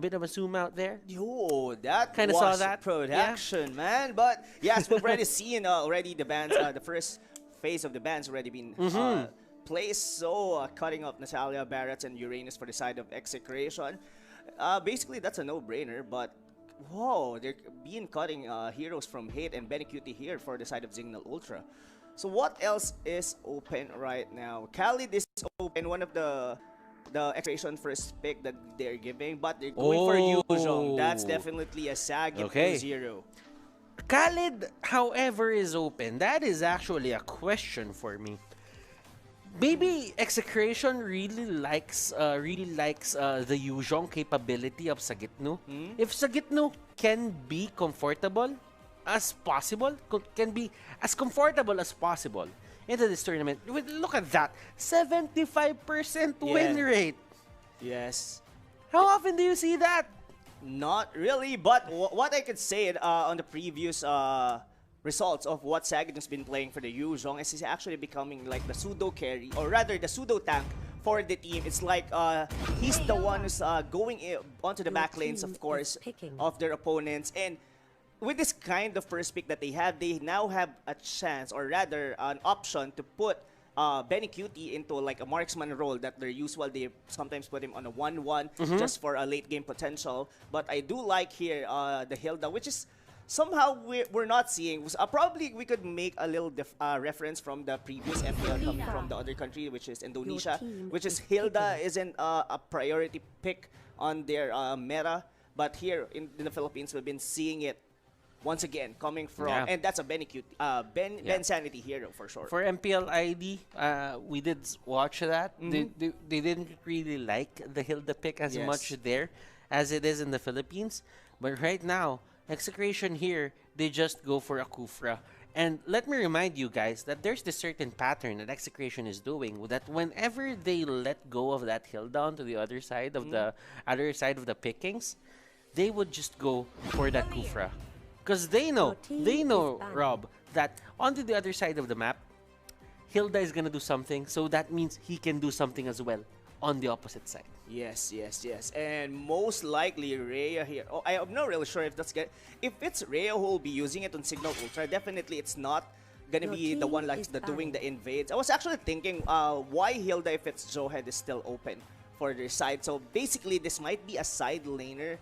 bit of a zoom out there. Yo, that Kinda was saw that. production, man. But yes, we've already seen already the bands, the first phase of the band's already been placed. So cutting up Natalia, Barrett, and Uranus for the side of Execration. Basically, that's a no-brainer. But whoa, they're being cutting heroes from Hate and Benny Cutie here for the side of Cignal Ultra. So what else is open right now? Khalid is open, one of the Execration first pick that they're giving, but they're going for Yuzhong. That's definitely a Saget 2-0. Khalid, however, is open. That is actually a question for me. Maybe Execration really likes the Yuzhong capability of Sagitnu. If Sagitnu can be comfortable as possible, can be as comfortable as possible into this tournament. Look at that, 75% win rate. Yes. How often do you see that? Not really, but what I could say on the previous results of what Sagan has been playing for the Yuzhong is he's actually becoming like the pseudo carry, or rather the pseudo tank for the team. It's like he's the one who's going onto the back lanes, of course, of their opponents. And with this kind of first pick that they now have a chance, or rather an option, to put Benny Cutie into like a marksman role that they're usual. They sometimes put him on a 1-1 just for a late game potential. But I do like here the Hilda, which is somehow we're not seeing. Probably we could make a little reference from the previous MPL coming from the other country, which is Indonesia, which is Hilda isn't a priority pick on their meta. But here in the Philippines, we've been seeing it once again coming from, and that's a Ben Sanity hero for sure. For MPL ID, we did watch that. They didn't really like the Hilda pick as much there as it is in the Philippines. But right now, Execration here, they just go for a Kufra. And let me remind you guys that there's this certain pattern that Execration is doing, that whenever they let go of that Hilda down to the other side of the pickings, they would just go for that Kufra. Because they know, Rob, that onto the other side of the map, Hilda is going to do something, so that means he can do something as well on the opposite side. Yes. And most likely Rhea here. Oh, I'm not really sure if that's good. If it's Rhea who will be using it on Cignal Ultra, definitely it's not going to be the one like doing the invades. I was actually thinking why Hilda if it's Joehead is still open for their side. So basically this might be a side laner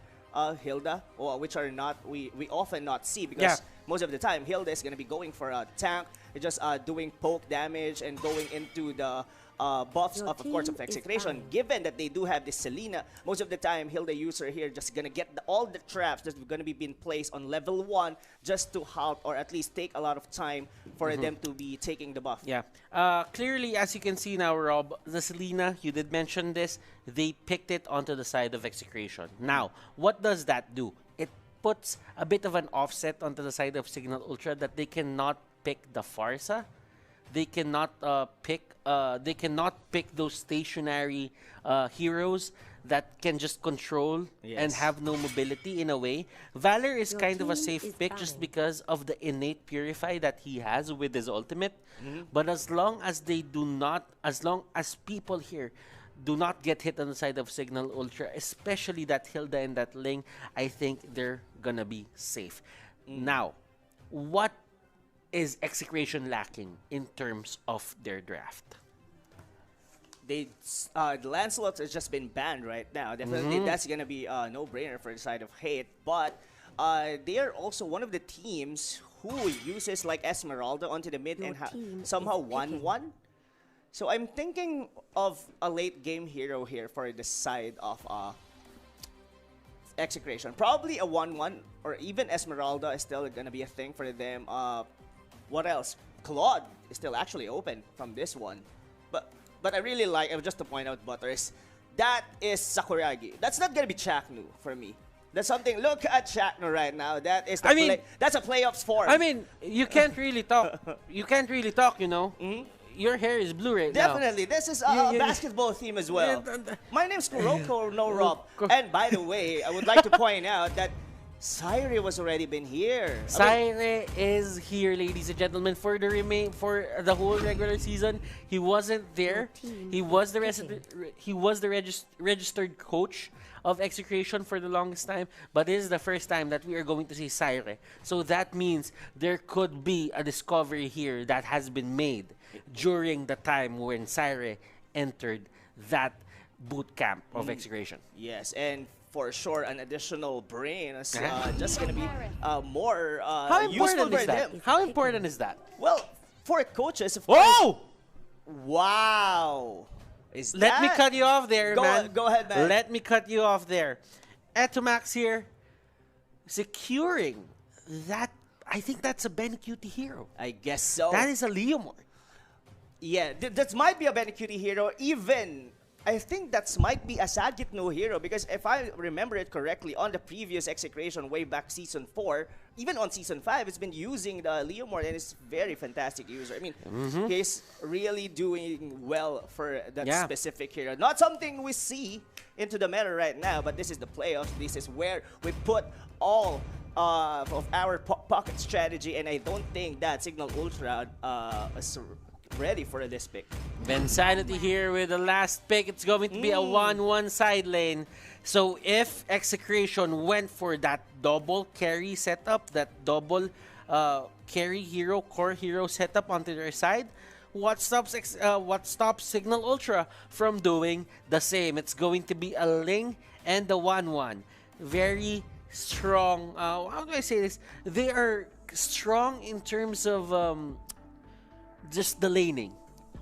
Hilda, which are not we often not see, because most of the time Hilda is going to be going for a tank, just doing poke damage and going into the buffs of course of Execration. Given that they do have this Selena, most of the time Hilda user here just gonna get all the traps that's gonna be being placed on level 1 just to help, or at least take a lot of time for them to be taking the buff. Clearly, as you can see now, Rob, the Selena, you did mention this, they picked it onto the side of Execration. Now, what does that do? It puts a bit of an offset onto the side of Cignal Ultra that they cannot pick the Farsa. They cannot pick those stationary heroes that can just control and have no mobility in a way. Valor is kind of a safe pick just because of the innate Purify that he has with his ultimate. But as long as people here do not get hit on the side of Cignal Ultra, especially that Hilda and that Ling, I think they're gonna be safe. Now, what is Execration lacking in terms of their draft? The Lancelot has just been banned right now. Definitely that's gonna be a no-brainer for the side of Hate. But they are also one of the teams who uses like Esmeralda onto the mid and somehow 1-1. So I'm thinking of a late game hero here for the side of Execration. Probably a 1-1, or even Esmeralda is still gonna be a thing for them. What else? Claude is still actually open from this one. But I really like, just to point out, Butters, that is Sakuragi. That's not going to be Chaknu for me. That's something, look at Chaknu right now. That is that's a playoffs form. I mean, you can't really talk. You can't really talk, you know. Your hair is blue right now. Definitely. This is a basketball theme as well. My name's Kuroko, no Rob. And by the way, I would like to point out that Syre was already been here. Syre is here, ladies and gentlemen, for the whole regular season. He wasn't there. He was the registered coach of Execration for the longest time, but this is the first time that we are going to see Syre. So that means there could be a discovery here that has been made during the time when Syre entered that boot camp of Execration. Yes, and for sure, an additional brain is just going to be more useful for them. How important is that? Well, for coaches, of course. Oh! Wow! Let me cut you off there, man. Go ahead, man. Let me cut you off there. Etomax here, securing that. I think that's a Benecutie hero. I guess so. That is a Leomord. Yeah, that might be a Benecutie hero. Even I think that might be a Cignal hero, because if I remember it correctly, on the previous Execration way back Season 4, even on Season 5, it's been using the Leomord, and it's very fantastic user. I mean, he's really doing well for that specific hero. Not something we see into the meta right now, but this is the playoffs. This is where we put all of our pocket strategy, and I don't think that Cignal Ultra is ready for this pick. Bensanity here with the last pick. It's going to be a 1-1 side lane. So if Execration went for that double carry setup, that double carry hero, core hero setup onto their side, what stops Cignal Ultra from doing the same? It's going to be a Ling and the 1-1. Very strong. How do I say this? They are strong in terms of just the laning.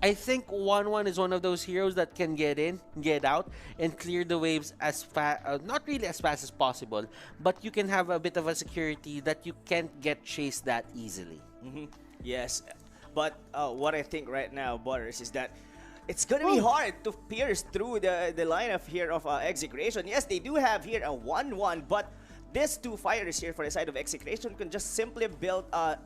I think 1-1 is one of those heroes that can get in, get out, and clear the waves as fast, not really as fast as possible, but you can have a bit of a security that you can't get chased that easily. Yes, but what I think right now, Butters, is that it's going to be hard to pierce through the lineup here of Execration. Yes, they do have here a 1-1, but these two fighters here for the side of Execration can just simply build a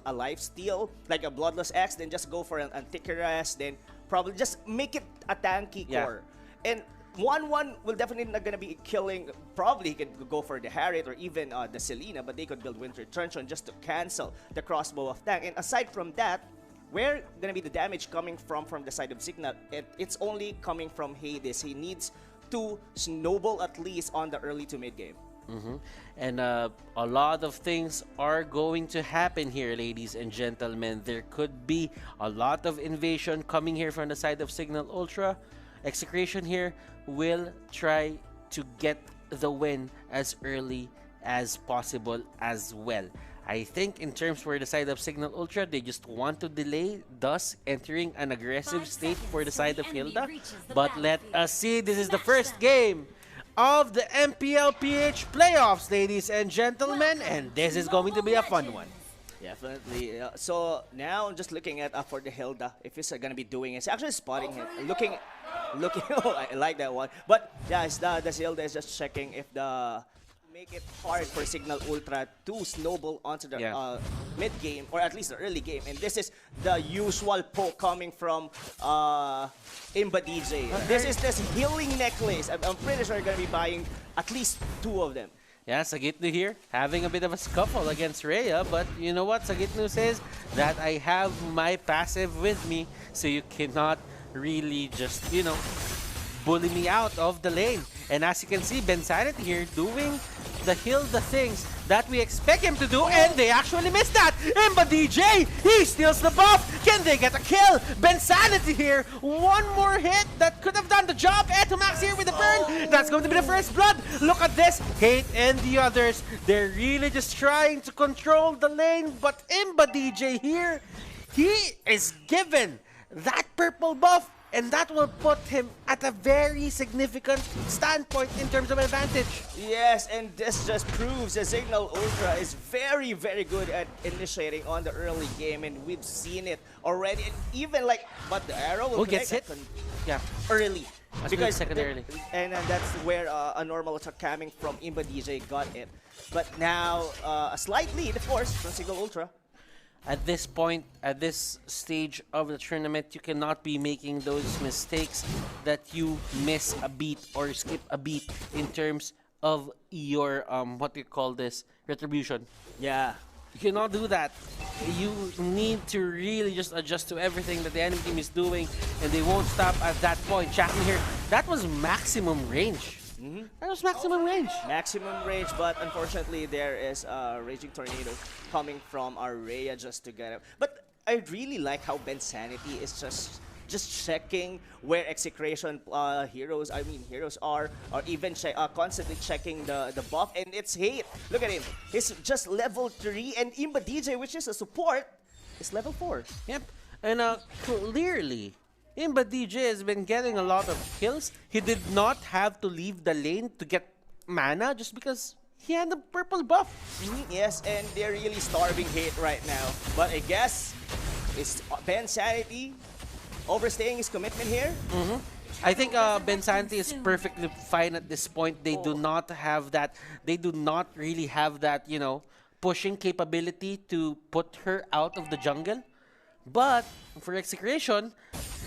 lifesteal, like a Bloodless X, then just go for an Antikythera, then probably just make it a tanky core. And 1-1 will definitely not gonna be killing. Probably he could go for the Harriet or even the Selena, but they could build Winter Truncheon just to cancel the crossbow of tank. And aside from that, where gonna be the damage coming from the side of Cignal? It's only coming from Hades. He needs to snowball at least on the early to mid game. And a lot of things are going to happen here, ladies and gentlemen. There could be a lot of invasion coming here from the side of Cignal Ultra. Execration here will try to get the win as early as possible as well. I think in terms for the side of Cignal Ultra, they just want to delay, thus entering an aggressive state for the side of Hilda. But let us see. This is the first game of the MPL-PH playoffs, ladies and gentlemen, and this is going to be a fun one. Definitely. So now just looking at for the Hilda, if he's gonna be doing it, it's actually spotting him, looking. Oh, I like that one. But yeah, the Hilda is just checking if the make it hard for Cignal Ultra to snowball onto the mid game, or at least the early game. And this is the usual poke coming from Imba DJ. This is this healing necklace. I'm pretty sure you're gonna be buying at least 2 of them. Yeah, Cignal here having a bit of a scuffle against Rhea, but you know what Cignal says? That I have my passive with me, so you cannot really just, you know, bully me out of the lane. And as you can see, Bensanity here doing the things that we expect him to do, and they actually missed that. Imba DJ, he steals the buff. Can they get a kill? Bensanity here, one more hit that could have done the job. Etomax here with the burn. That's going to be the first blood. Look at this. Hate and the others, they're really just trying to control the lane, but Imba DJ here, he is given that purple buff, and that will put him at a very significant standpoint in terms of advantage. Yes, and this just proves that Cignal Ultra is very, very good at initiating on the early game, and we've seen it already. And even like, but the arrow will gets hit? Yeah, early. That's because second early. And that's where a normal attack coming from Imba DJ got it. But now, a slight lead, of course, from Cignal Ultra. At this point, at this stage of the tournament, you cannot be making those mistakes that you miss a beat or skip a beat in terms of your what do you call this, retribution. Yeah. You cannot do that. You need to really just adjust to everything that the enemy team is doing, and they won't stop at that point. Checking here, that was maximum range. That was maximum range. Maximum range, but unfortunately there is a Raging Tornado coming from our Rhea just to get it. But I really like how Ben Sanity is just checking where Execration heroes are, or even constantly checking the buff, and it's Hate. Look at him. He's just level 3, and Imba DJ, which is a support, is level 4. Yep. And clearly, Imba DJ has been getting a lot of kills. He did not have to leave the lane to get mana just because he had the purple buff. Yes, and they're really starving Hate right now. But I guess it's Ben Sanity overstaying his commitment here. I think Ben Santi is perfectly fine at this point. They do not have that. They do not really have that, you know, pushing capability to put her out of the jungle. But for Execration,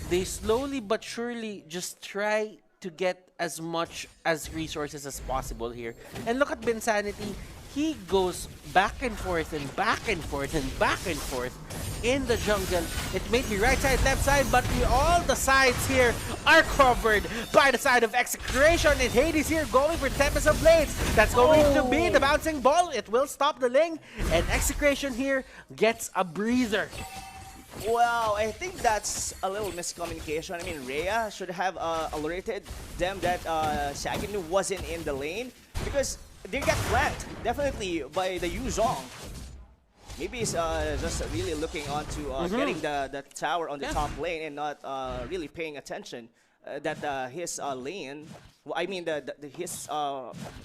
they slowly but surely just try to get as much as resources as possible here. And look at Ben Sanity. He goes back and forth and back and forth and back and forth in the jungle. It may be right side, left side, but all the sides here are covered by the side of Execration. And Hades here going for Tempest of Blades. That's going to be the bouncing ball. It will stop the Ling. And Execration here gets a breather. Well, I think that's a little miscommunication. I mean, Rhea should have alerted them that Cignal wasn't in the lane, because they got flanked, definitely, by the Yu Zhong. Maybe he's just really looking on to getting the tower on the top lane and not really paying attention that his lane, well, I mean the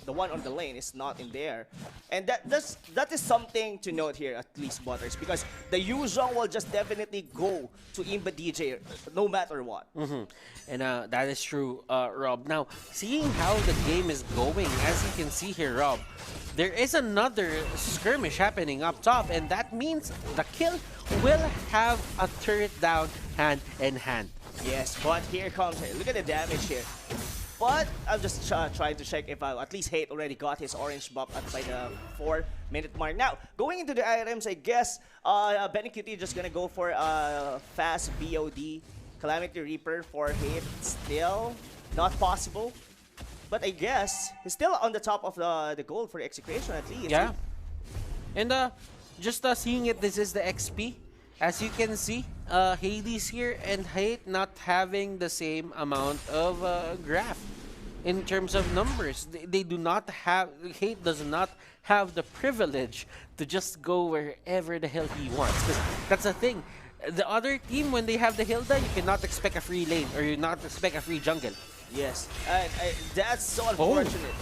one on the lane is not in there. And that is something to note here, at least, Butters, because the Yu Zhong will just definitely go to Imba DJ no matter what. And that is true, Rob. Now, seeing how the game is going, as you can see here, Rob, there is another skirmish happening up top, and that means the kill will have a turret down hand in hand. Yes, but here comes, look at the damage here. But I'm just trying to check if at least Hate already got his orange buff by the 4-minute mark. Now, going into the items, I guess Ben QT just gonna go for fast BOD. Calamity Reaper for Hate, still not possible. But I guess he's still on the top of the gold for Execration at least. Yeah. And just seeing it, this is the XP. As you can see, Hades here and Hate not having the same amount of graph in terms of numbers. They do not have, Hate does not have the privilege to just go wherever the hell he wants. Because that's the thing. The other team, when they have the Hilda, you cannot expect a free lane or you not expect a free jungle. Yes, that's so unfortunate.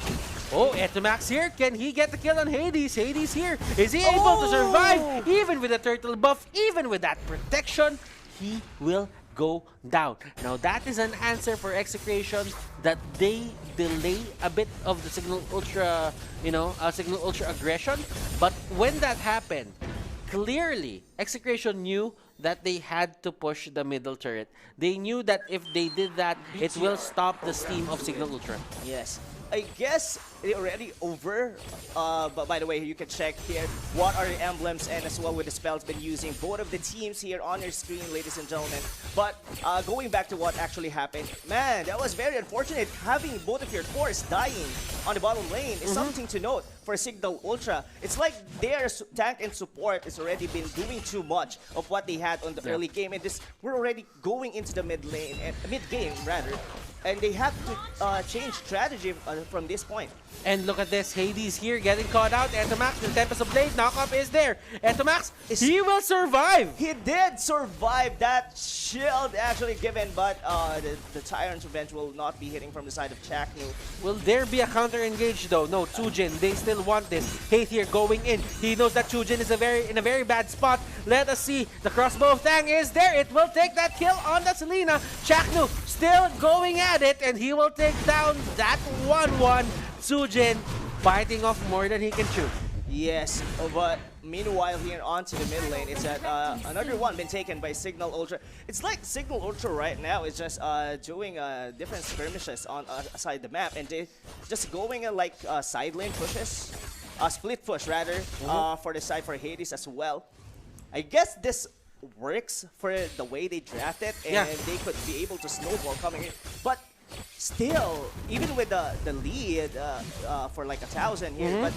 Oh, Etomax here. Can he get the kill on Hades? Hades here. Is he able to survive? Even with the turtle buff, even with that protection, he will go down. Now, that is an answer for Execration that they delay a bit of the Cignal Ultra, you know, Cignal Ultra aggression. But when that happened, clearly, Execration knew that they had to push the middle turret. They knew that if they did that, it will stop the steam of Cignal Ultra. Yes. I guess it already over. But by the way, you can check here what are the emblems and as well with the spells been using both of the teams here on your screen, ladies and gentlemen. But going back to what actually happened, man, that was very unfortunate. Having both of your cores dying on the bottom lane is something to note for Cignal Ultra. It's like their tank and support has already been doing too much of what they had on the early game, and we're already going into the mid lane and mid game rather. And they have to change strategy from this point. And look at this, Hades here getting caught out. Etomax, the Tempest of Blade, knockup is there. Etomax, he will survive. He did survive that shield actually given, but the Tyrant's Revenge will not be hitting from the side of Cignal. Will there be a counter engage though? No, Chujin, they still want this. Hate here going in. He knows that Chujin is in a very bad spot. Let us see. The crossbow of Tang is there. It will take that kill on the Selena. Cignal still going at it, and he will take down that 1-1. Sujin fighting off more than he can chew. Yes, but meanwhile here onto the mid lane, it's at another one been taken by Cignal Ultra. It's like Cignal Ultra right now is just doing different skirmishes on aside the map, and they just going like side lane pushes, split push rather, for the side for Hades as well. I guess this works for the way they draft it, and they could be able to snowball coming in, but still, even with the lead for like 1,000 here, but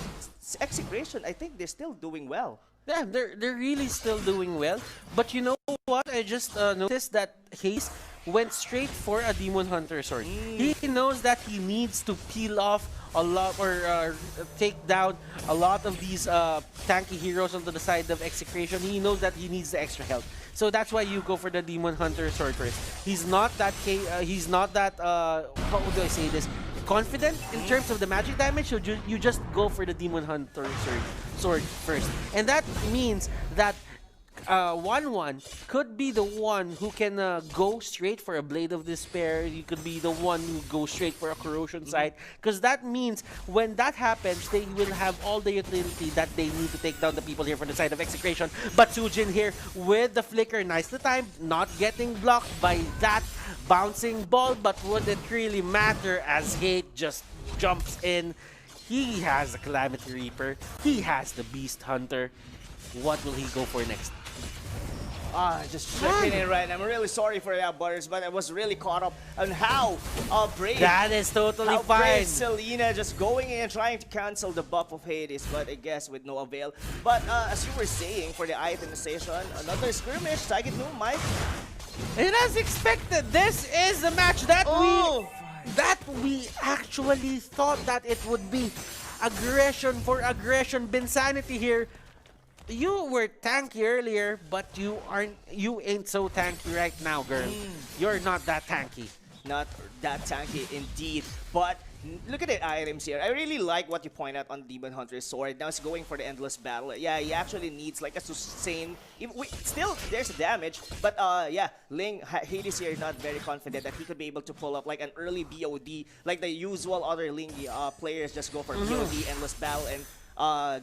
Execration, I think they're still doing well. Yeah, they're really still doing well. But you know what? I just noticed that Hayes went straight for a Demon Hunter sword. He knows that he needs to peel off a lot or take down a lot of these tanky heroes onto the side of Execration. He knows that he needs the extra health. So that's why you go for the Demon Hunter sword first. He's not that how do I say this? Confident in terms of the magic damage, so you just go for the Demon Hunter sword first. And that means that 1-1 could be the one who can go straight for a Blade of Despair. You could be the one who goes straight for a Corrosion Sight, because that means when that happens, they will have all the utility that they need to take down the people here from the side of Execration. But Sujin here with the flicker, nicely timed, not getting blocked by that bouncing ball. But would it really matter as Hate just jumps in? He has the Calamity Reaper, he has the Beast Hunter. What will he go for next? Just checking in right now. I'm really sorry for that, Butters, but I was really caught up on how brave. That is totally fine. Brave Selena just going in and trying to cancel the buff of Hades, but I guess with no avail. But as you were saying, for the itemization, another skirmish. Cignal, Mike. And as expected, this is the match that we actually thought that it would be. Aggression for aggression, Binsanity here. You were tanky earlier, but you ain't so tanky right now, girl. You're not that tanky. Not that tanky indeed. But look at the items here. I really like what you point out on Demon Hunter's sword. Now it's going for the endless battle. Yeah, he actually needs like a sustain. Still, there's damage, but yeah, Hades here not very confident that he could be able to pull up like an early BOD, like the usual other Ling players just go for BOD, endless battle, and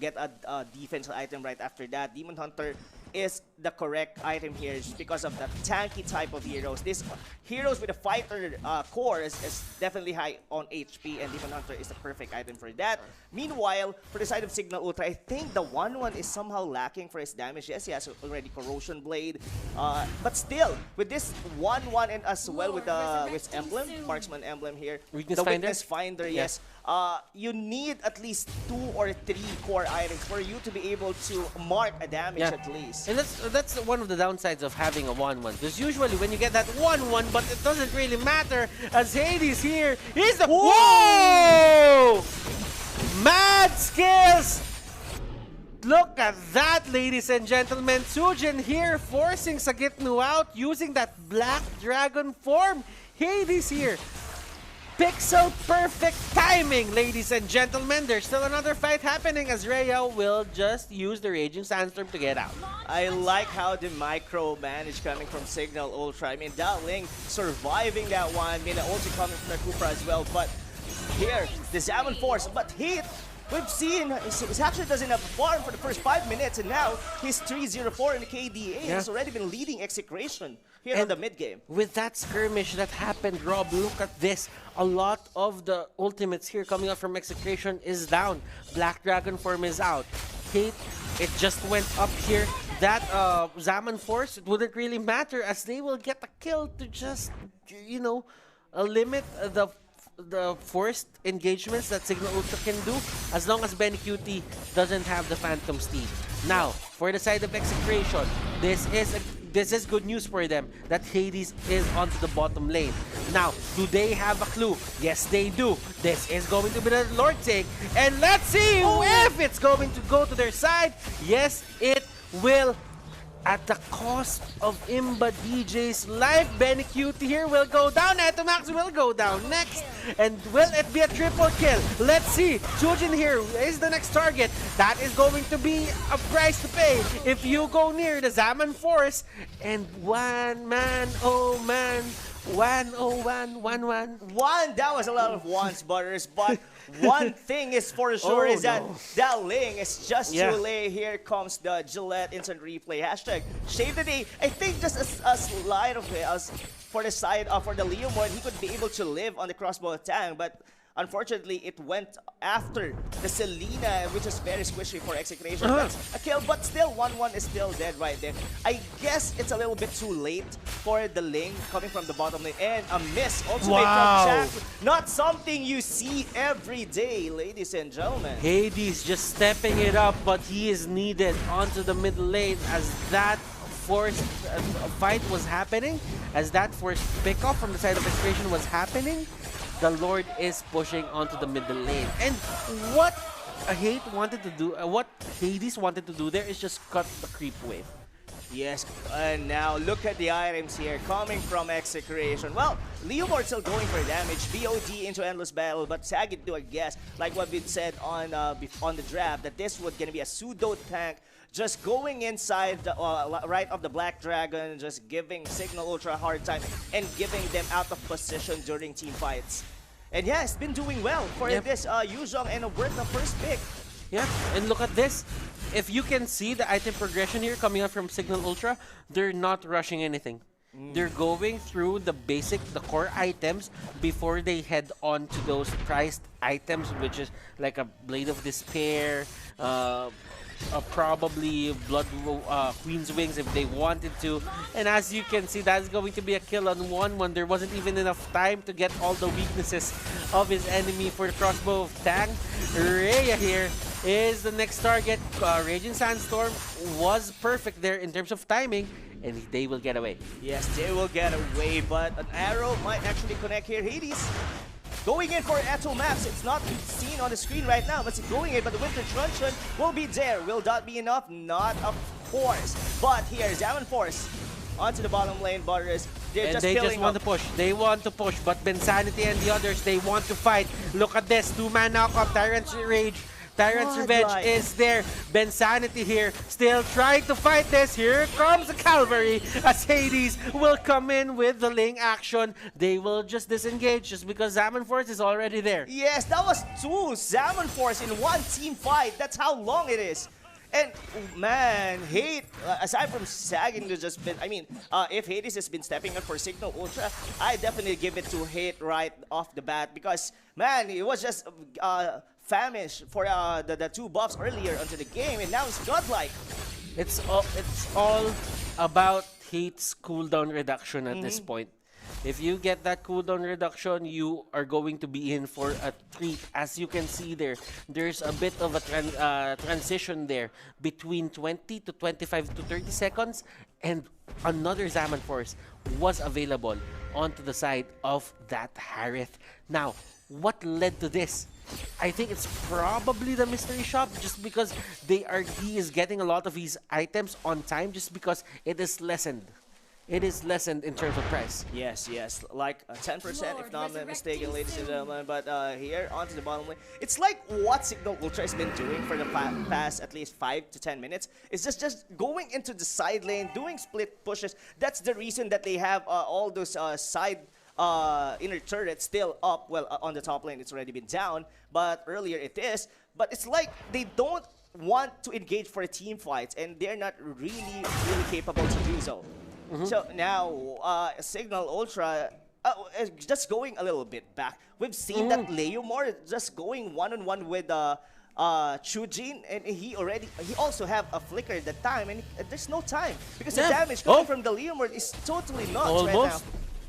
get a defense item right after that. Demon Hunter is the correct item here just because of the tanky type of heroes. This heroes with a fighter core is definitely high on HP, and Demon Hunter is the perfect item for that. Meanwhile, for the side of Cignal Ultra, I think the 1-1 is somehow lacking for his damage. Yes, he has already Corrosion Blade, but still, with this 1-1 and as well with emblem, Marksman emblem here, Weakness Finder, yes. You need at least 2 or 3 core items for you to be able to mark a damage at least. And that's one of the downsides of having a 1-1. Because usually when you get that 1-1, but it doesn't really matter, as Hades here is the... Whoa! Mad skills! Look at that, ladies and gentlemen. Sujin here forcing Cignal out using that Black Dragon form. Hades here. Pixel perfect timing, ladies and gentlemen. There's still another fight happening as Rhea will just use the Raging Sandstorm to get out. I like how the micro manage coming from Cignal Ultra. I mean, that Ling surviving that one. I mean, the ulti coming from the Cooper as well. But here, the Zaman Force. But Heat, we've seen, he actually doesn't have a farm for the first 5 minutes. And now, he's 3-0-4 in the KDA. He's already been leading Execration here in the mid game. With that skirmish that happened, Rob, look at this. A lot of the ultimates here coming up from Execration is down. Black Dragon form is out. Kate, it just went up here. That Zaman Force, it wouldn't really matter as they will get a kill to just, you know, limit the forced engagements that Cignal Ultra can do as long as Benny QT doesn't have the Phantom Steed. Now, for the side of Execration, this is good news for them that Hades is onto the bottom lane. Now, do they have a clue? Yes, they do. This is going to be the Lord take, and let's see if it's going to go to their side. Yes, it will. At the cost of Imba DJ's life, Benny QT here will go down. Etomax will go down next. And will it be a triple kill? Let's see. Sujin here is the next target. That is going to be a price to pay if you go near the Zaman Force. And one man, oh man. 1-0-1-1-1. That was a lot of ones, Butters, but one thing is for sure is that no. that Ling is just Yeah. too late. Here comes the Gillette instant replay. Hashtag shave the day. I think just a slide of it as for the side for the Leomord, he could be able to live on the crossbow tank, but unfortunately, it went after the Selena, which is very squishy for Execration. That's a kill, but still 1-1 is still dead right there. I guess it's a little bit too late for the Ling coming from the bottom lane. And a miss also made from Jack. Not something you see every day, ladies and gentlemen. Hades just stepping it up, but he is needed onto the middle lane as that forced fight was happening, as that forced pickoff from the side of Execration was happening. The Lord is pushing onto the middle lane. And what Hades wanted to do there is just cut the creep wave. Yes, and now look at the items here coming from Execration. Well, Leomord still going for damage, BOD into Endless Battle, but Sagitt do a guess, like what we said on the draft, that this was gonna be a pseudo tank, just going inside the right of the Black Dragon, just giving Cignal Ultra a hard time and giving them out of position during team fights. And yeah, it's been doing well for this Yuzhong and worth the first pick. Yeah, and look at this. If you can see the item progression here coming out from Cignal Ultra, they're not rushing anything. They're going through the core items before they head on to those prized items, which is like a Blade of Despair, probably Blood Queen's Wings if they wanted to. And as you can see, that's going to be a kill on 1-1. There wasn't even enough time to get all the weaknesses of his enemy for the crossbow of Tang. Rhea here is the next target. Raging Sandstorm was perfect there in terms of timing, and they will get away. Yes, they will get away, but an arrow might actually connect here. Hades going in for Eto Maps. It's not seen on the screen right now, but it's going in. But the Winter Truncheon will be there. Will that be enough? Not, of course. But here, Zaman Force onto the bottom lane. Butters. They're And just they just filling want up. to push. They want to push, but Bensanity and the others, they want to fight. Look at this. Two-man knockup. Tyrant's Rage. Tyrant's Revenge Godlike. is there. Bensanity here, still trying to fight this. Here comes the Calvary as Hades will come in with the Ling action. They will just disengage just because Zaman Force is already there. Yes, that was two Zaman Force in one team fight. That's how long it is. And man, aside from sagging to just been, if Hades has been stepping up for Cignal Ultra, I definitely give it to Hate right off the bat because, man, it was just famished for the two buffs earlier onto the game, and now it's godlike. It's all about Hate's cooldown reduction at this point. If you get that cooldown reduction, you are going to be in for a treat. As you can see there, there's a bit of a transition there between 20 to 25 to 30 seconds, and another Zaman Force was available onto the side of that Harith. Now, what led to this? I think it's probably the mystery shop, just because he is getting a lot of his items on time, just because it is lessened. It is lessened in terms of price. Yes, like 10% if not mistaken, ladies and gentlemen. But here, onto the bottom lane. It's like what Cignal Ultra has been doing for the past at least 5 to 10 minutes. It's just going into the side lane, doing split pushes. That's the reason that they have all those side inner turrets still up. Well, on the top lane, it's already been down, but earlier it is. But it's like they don't want to engage for a team fights, and they're not really capable to do so. So now, Cignal Ultra, just going a little bit back. We've seen that Leomord just going one-on-one with Chujin, and he also have a flicker at the time, and there's no time because the damage coming from the Leomord is totally nuts right now.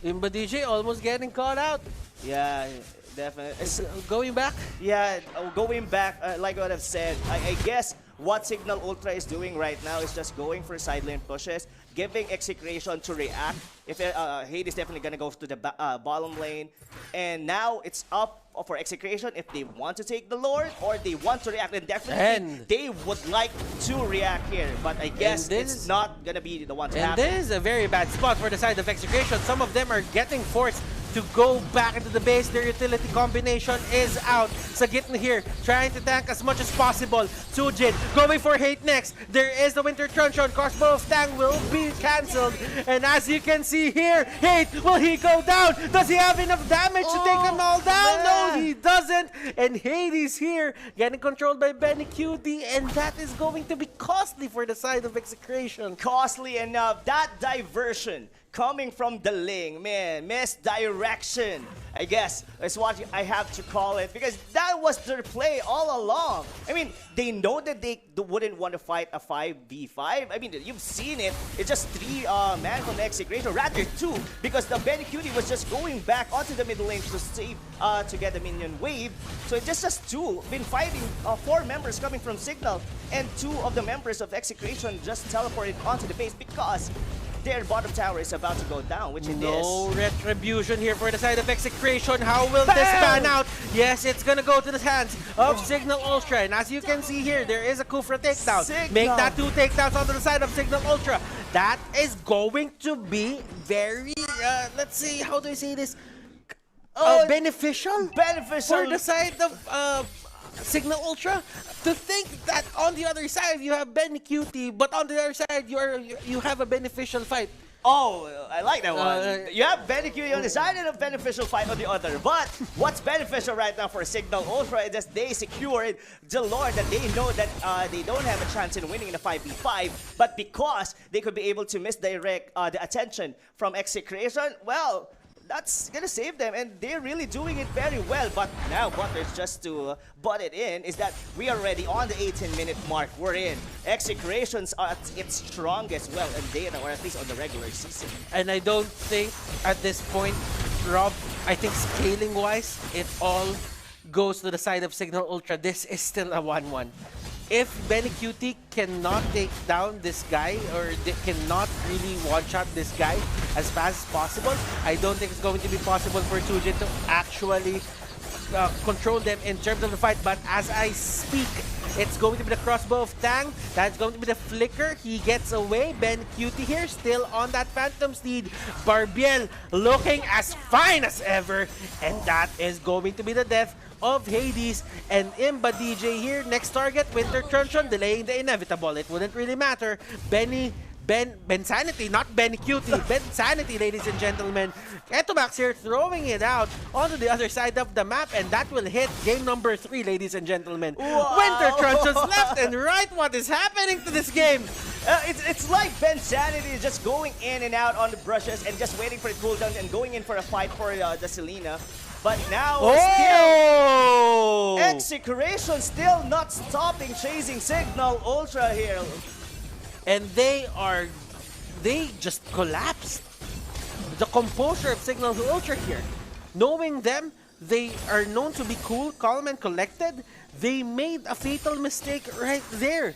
Imba DJ almost getting caught out. Yeah, definitely. It's going back. Yeah, going back, like what I've said, I guess what Cignal Ultra is doing right now is just going for side lane pushes, giving Execration to react. If Hade is definitely going to go to the bottom lane. And now it's up for Execration if they want to take the Lord or they want to react. And definitely they would like to react here. But I guess it's not going to be the one to happen. And this is a very bad spot for the side of Execration. Some of them are getting forced to go back into the base. Their utility combination is out. Cignal here trying to tank as much as possible. Sujin going for hate next. There is the Winter Truncheon. Crossbow of Tang will be cancelled. And as you can see here, hate, will he go down? Does he have enough damage to take them all down? No, he doesn't. And Hades here getting controlled by Benny QD, and that is going to be costly for the side of Execration. Costly enough. That diversion coming from the Ling, man, misdirection, I guess is what I have to call it, because that was their play all along. I mean, they know that they wouldn't want to fight a 5v5. I mean, you've seen it. It's just 3 man from Execration, rather 2, because the Benny Cutie was just going back onto the middle lane to save, to get the minion wave. So it's just 2 been fighting 4 members coming from Cignal, and 2 of the members of Execration just teleported onto the base because their bottom tower is about to go down, which it is. No retribution here for the side of Execration. How will this pan out? Yes, it's gonna go to the hands of Cignal Ultra. And as you can see here, there is a Kufra takedown. Make that 2 takedowns onto the side of Cignal Ultra. That is going to be very, let's see, how do I say this? Beneficial? For the side of Cignal Ultra. To think that on the other side you have Benny Cutie, but on the other side you have a beneficial fight. Oh, I like that one. You have Benny Cutie on the side and a beneficial fight on the other. But what's beneficial right now for Cignal Ultra is that they secured the lore that they know that they don't have a chance in winning in a 5v5. But because they could be able to misdirect the attention from Execration, well, that's gonna save them, and they're really doing it very well. But now, Butters, just to butt it in, is that we are already on the 18-minute mark. We're in. Execrations are at its strongest, well, in data, or at least on the regular season. And I don't think at this point, Rob, I think scaling-wise, it all goes to the side of Cignal Ultra. This is still a 1-1. If Benny Cutie cannot take down this guy, or they cannot really one-shot this guy as fast as possible, I don't think it's going to be possible for Sujin to actually control them in terms of the fight. But as I speak, it's going to be the crossbow of Tang. That's going to be the flicker. He gets away. Ben Cutie here still on that Phantom Steed. Barbiel looking as fine as ever. And that is going to be the death of Hades. And Imba DJ here. Next target, Winter Truncheon, delaying the inevitable. It wouldn't really matter. Ben Sanity, not Benny Cutie. Ben Sanity, ladies and gentlemen. Etomax here throwing it out onto the other side of the map, and that will hit game number 3, ladies and gentlemen. Wow. Winter Truncheon's left and right. What is happening to this game? It's like Ben Sanity is just going in and out on the brushes and just waiting for the cooldown and going in for a fight for the Selena. But now, still, Execration still not stopping chasing Cignal Ultra here. And they just collapsed. The composure of Cignal Ultra here. Knowing them, they are known to be cool, calm, and collected. They made a fatal mistake right there.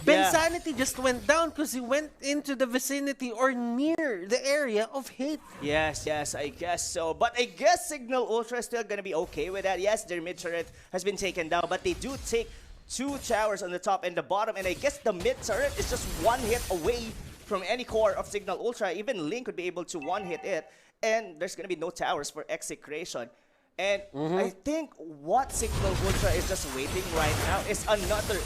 Ben Sanity just went down because he went into the vicinity or near the area of hate. Yes, I guess so. But I guess Cignal Ultra is still gonna be okay with that. Yes, their mid turret has been taken down, but they do take 2 towers on the top and the bottom, and I guess the mid turret is just 1 hit away from any core of Cignal Ultra. Even Link could be able to 1-hit it, and there's gonna be no towers for Execration. And I think what Cignal Ultra is just waiting right now is another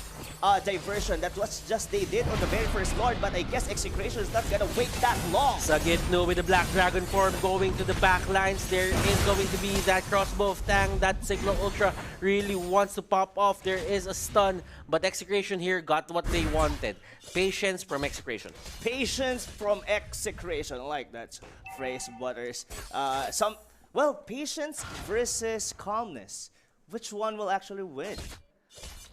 diversion. That was just they did on the very first Lord, but I guess Execration is not gonna wait that long. Cignal with the Black Dragon form going to the back lines. There is going to be that crossbow of Tang that Cignal Ultra really wants to pop off. There is a stun, but Execration here got what they wanted. Patience from Execration. Patience from Execration. I like that phrase, Butters. Well, patience versus calmness. Which one will actually win?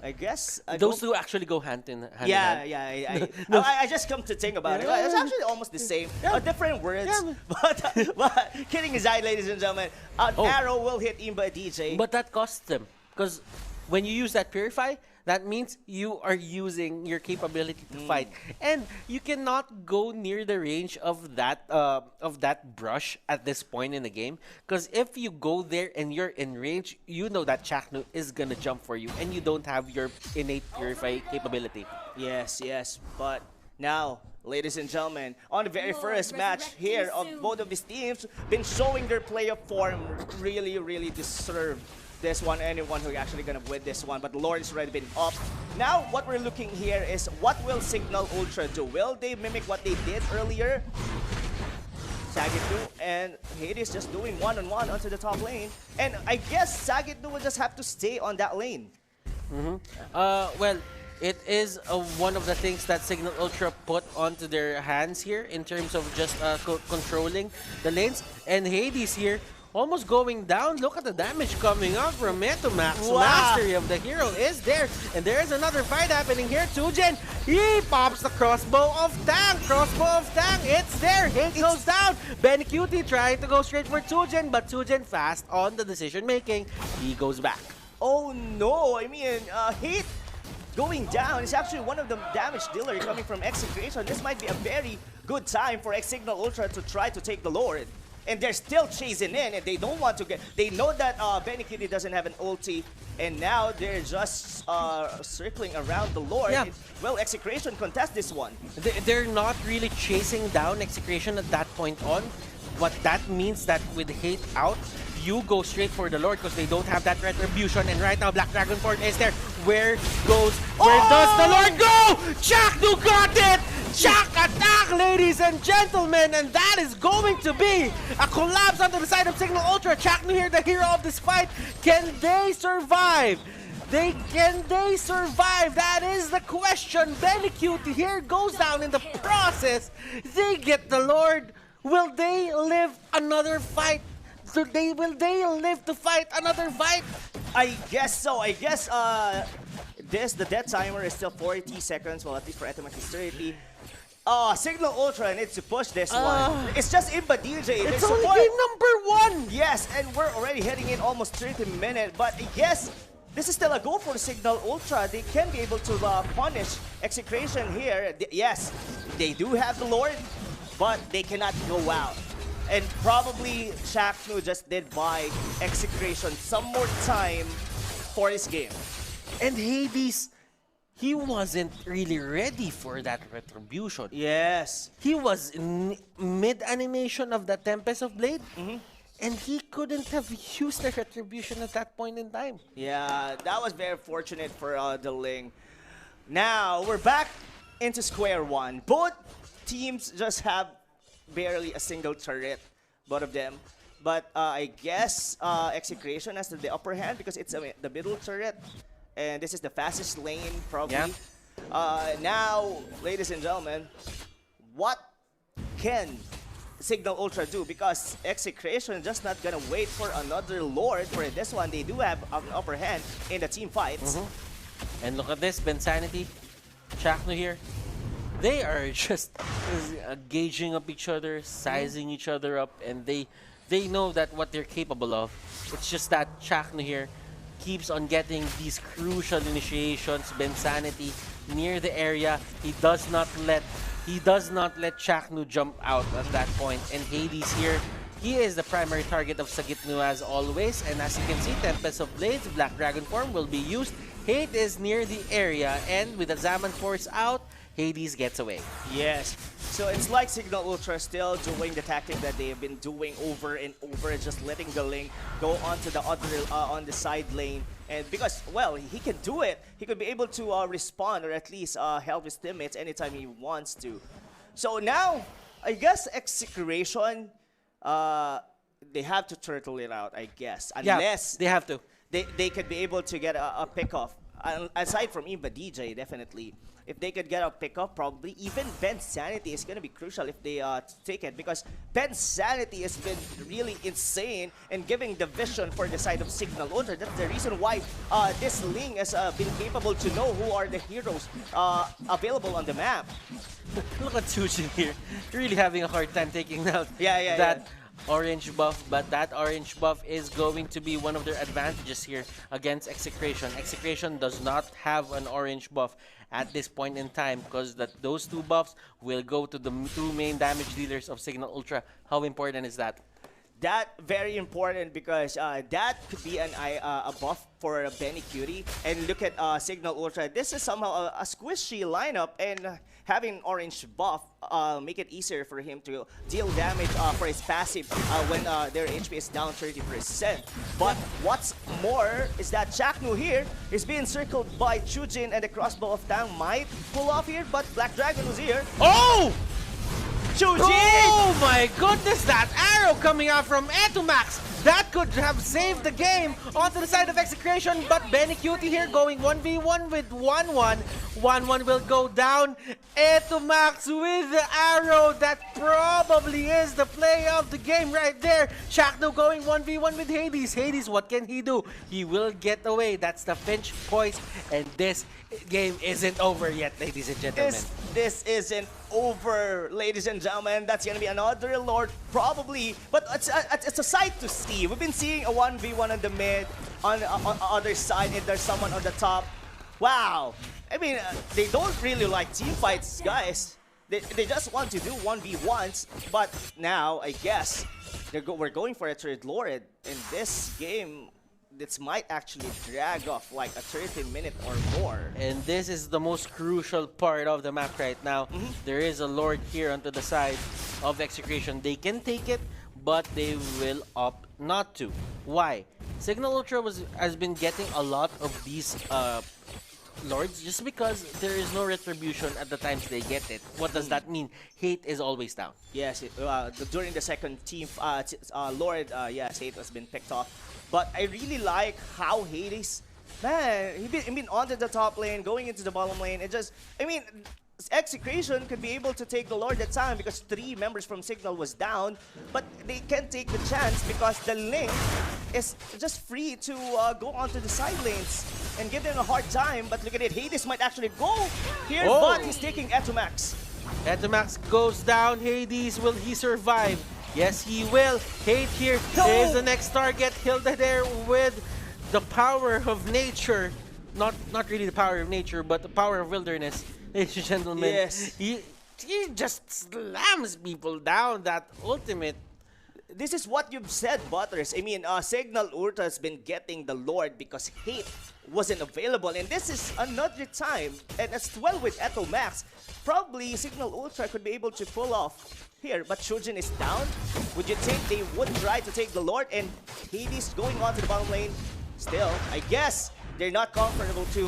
I guess those two actually go hand in hand. Yeah. I just come to think about it. It's actually almost the same, different words. But kidding aside, ladies and gentlemen, an arrow will hit Imba DJ. But that costs them, because when you use that Purify, that means you are using your capability to fight, and you cannot go near the range of that brush at this point in the game. Because if you go there and you're in range, you know that Chaknu is gonna jump for you, and you don't have your innate Purify capability. Yes. But now ladies and gentlemen, on the very first match here of both of these teams, been showing their playoff form, really deserve this one. Anyone who actually gonna win this one, but Lord has already been up. Now, what we're looking here is what will Cignal Ultra do? Will they mimic what they did earlier? Cignal and Hades just doing one-on-one onto the top lane, and I guess Cignal will just have to stay on that lane. Well, it is one of the things that Cignal Ultra put onto their hands here in terms of just controlling the lanes. And Hades here almost going down. Look at the damage coming out from Metomax. Wow. Mastery of the hero is there. And there is another fight happening here. Tujen, he pops the crossbow of Tang. It's there. Hate goes down. Ben Cutie trying to go straight for Tujen, but Tujen fast on the decision making. He goes back. Oh no, I mean, Hate going down is actually one of the damage dealer coming from Execration. This might be a very good time for Cignal Ultra to try to take the Lord. And they're still chasing in, and they don't want to get... They know that Benny Cutie doesn't have an ulti, and now they're just circling around the Lord. Yeah. Well, Execration contest this one. They're not really chasing down Execration at that point on. What that means that with Hate out, you go straight for the Lord because they don't have that retribution. And right now, Black Dragon Fort is there. Where does the Lord go? Chaknu got it! Chak attack, ladies and gentlemen, and that is going to be a collapse onto the side of Cignal Ultra. Chaknu here, the hero of this fight. Can they survive? Can they survive? That is the question. Benny Cutie here goes down in the process. They get the Lord. Will they live another fight? Will they live to fight another fight? I guess so. I guess the death timer is still 40 seconds. Well, at least for Atomax it's 30. Cignal Ultra needs to push this one. It's just Imba DJ. It's only game number 1. Yes, and we're already heading in almost 30 minutes. But yes, this is still a go for Cignal Ultra. They can be able to punish Execration here. Yes, they do have the Lord, but they cannot go out. And probably Chaknu just did buy Execration some more time for this game. And Hades, he wasn't really ready for that retribution. Yes. He was in mid-animation of the Tempest of Blade, and he couldn't have used the retribution at that point in time. Yeah, that was very fortunate for the Ling. Now, we're back into square one. Both teams just have barely a single turret, both of them. But I guess Execration has the upper hand because it's the middle turret. And this is the fastest lane, probably. Yeah. Now, ladies and gentlemen, what can Cignal Ultra do? Because Execration is just not gonna wait for another Lord. For this one, they do have an upper hand in the team fights. And look at this, Bensanity, Chaknu here. They are just gauging up each other, sizing each other up, and they know that what they're capable of. It's just that Chaknu here keeps on getting these crucial initiations. Bensanity near the area. He does not let Chaknu jump out at that point. And Hades here, he is the primary target of Sagitnu as always. And as you can see, Tempest of Blades, Black Dragon form will be used. Hate is near the area, and with the Zaman Force out, Hades gets away. Yes. So it's like Cignal Ultra still doing the tactic that they have been doing over and over, just letting the Link go onto the other on the side lane. And because, well, he can do it, he could be able to respond or at least help his teammates anytime he wants to. So now, I guess Execration, they have to turtle it out, I guess. Unless they have to. They could be able to get a pick-off. Aside from Imba DJ, definitely. If they could get a pick-up, probably even Bensanity is going to be crucial if they take it. Because Bensanity has been really insane in giving the vision for the side of Cignal Ultra. That's the reason why this Ling has been capable to know who are the heroes available on the map. Look at Tujin here. Really having a hard time taking out that orange buff, but that orange buff is going to be one of their advantages here against Execration. Execration does not have an orange buff at this point in time because those two buffs will go to the two main damage dealers of Cignal Ultra. How important is that? That very important because that could be a buff for Benny Cutie. And look at Cignal Ultra. This is somehow a squishy lineup, and having orange buff make it easier for him to deal damage for his passive when their HP is down 30%. But what's more is that Cignal here is being circled by Chujin, and the crossbow of Tang might pull off here, but Black Dragon was here. Oh! Chujin! Oh my goodness, that arrow coming out from Etumax! That could have saved the game onto the side of Execration, but Benny Cutie here going 1v1 with 1-1. 1-1 will go down. Etumax with the arrow. That probably is the play of the game right there. Cignal going 1v1 with Hades. Hades, what can he do? He will get away. That's the Finch poise, and this game isn't over yet, ladies and gentlemen. This isn't over, ladies and gentlemen. That's gonna be another Lord, probably. But it's a sight to see. We've been seeing a 1v1 on the mid, on the other side, and there's someone on the top. Wow. I mean, they don't really like team fights, guys. They just want to do 1v1s, but now, I guess, we're going for a third Lord. In this game, this might actually drag off like a 30-minute or more. And this is the most crucial part of the map right now. There is a Lord here onto the side of Execration. They can take it, but they will opt not to. Why? Cignal Ultra has been getting a lot of these Lords just because there is no retribution at the times they get it. What does that mean? Hate is always down. Yes, during the second team Lord, yes, Hate has been picked off. But I really like how Hades, man, he's been onto the top lane, going into the bottom lane. It just, I mean, Execration could be able to take the Lord at time because 3 members from Cignal was down, but they can't take the chance because the link is just free to go onto the side lanes and give them a hard time. But look at it, Hades might actually go here, but he's taking Etumax. Etumax goes down. Hades, will he survive? Yes, he will. Hate here is the next target. Hilda there with the power of nature. Not really the power of nature, but the power of wilderness. Ladies and gentlemen, yes. he just slams people down. That ultimate. This is what you've said, Butters. I mean, Cignal Ultra has been getting the Lord because Hate wasn't available. And this is another time, and as well with Etumax, probably Cignal Ultra could be able to pull off here. But Chujin is down. Would you think they would try to take the Lord? And Hades going on to the bottom lane. Still, I guess they're not comfortable to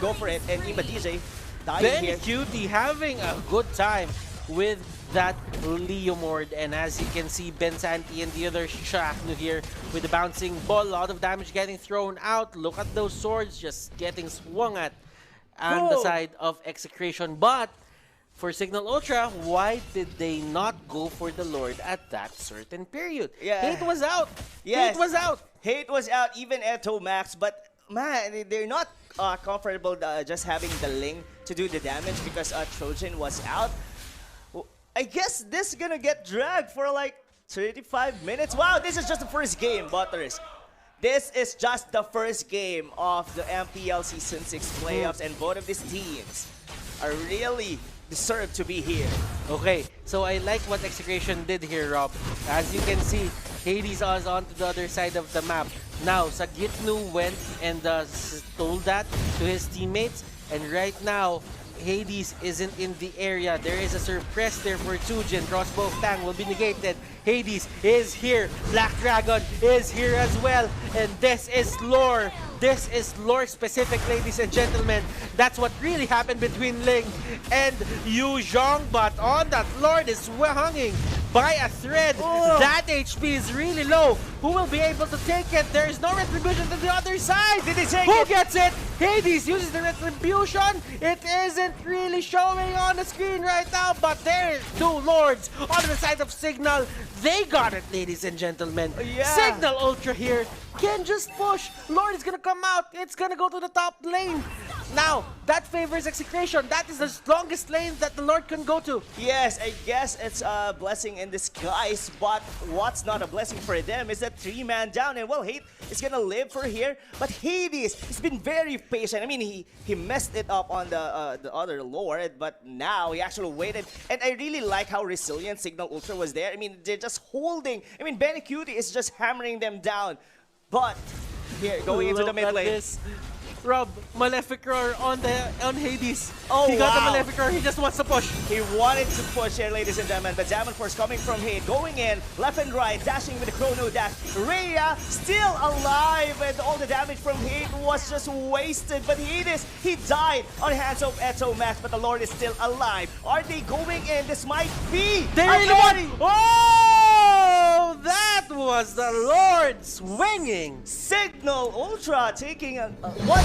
go for it. And Ima DJ dying Benny here. Cutie having a good time with that Leomord, and as you can see, Ben Santi and the other Cignal here with the bouncing ball, a lot of damage getting thrown out. Look at those swords just getting swung at on the side of Execration. But for Cignal Ultra, why did they not go for the Lord at that certain period? Hate was out. Yes. Hate was out. Hate was out, even Etumax, but man, they're not comfortable just having the Ling to do the damage because Trojan was out. I guess this is gonna get dragged for like 35 minutes. Wow, this is just the first game, Butters. This is just the first game of the MPL Season 6 playoffs, and both of these teams are really deserve to be here. Okay, so I like what Execration did here, Rob. As you can see, Hades is onto the other side of the map. Now, Sagitnu went and told that to his teammates, and right now, Hades isn't in the area. There is a suppress there for Chujin. Crossbow of Tang will be negated. Hades is here. Black Dragon is here as well. And this is lore. This is lore specific, ladies and gentlemen. That's what really happened between Ling and Yu Zhong. But on that Lord is hanging by a thread. That HP is really low. Who will be able to take it? There is no retribution to the other side. Did he take Who it? gets it? Hades uses the retribution. It isn't really showing on the screen right now, but there is 2 Lords on the side of Cignal. They got it, ladies and gentlemen. Yeah. Cignal Ultra here can just push. Lord is gonna come out. It's gonna go to the top lane. Now, that favors Execration. That is the strongest lane that the Lord can go to. Yes, I guess it's a blessing in disguise, but what's not a blessing for them is that 3-man down, and well, Hate is gonna live for here, but Hades has been very patient. I mean, he messed it up on the other Lord, but now he actually waited, and I really like how resilient Cignal Ultra was there. I mean, they're just holding. I mean, Benny Cutie is just hammering them down, but here, going into the mid lane. Rob, Malefic Roar on Hades. Oh, he got the Malefic Roar, he just wants to push. He wanted to push here, ladies and gentlemen, but Diamond Force coming from Hate, going in, left and right, dashing with the Chrono Dash. Rhea still alive, and all the damage from Hate was just wasted, but Hades, he died on hands of Eto Max, but the Lord is still alive. Are they going in? This might be Oh! That was the Lord swinging. Cignal Ultra taking a one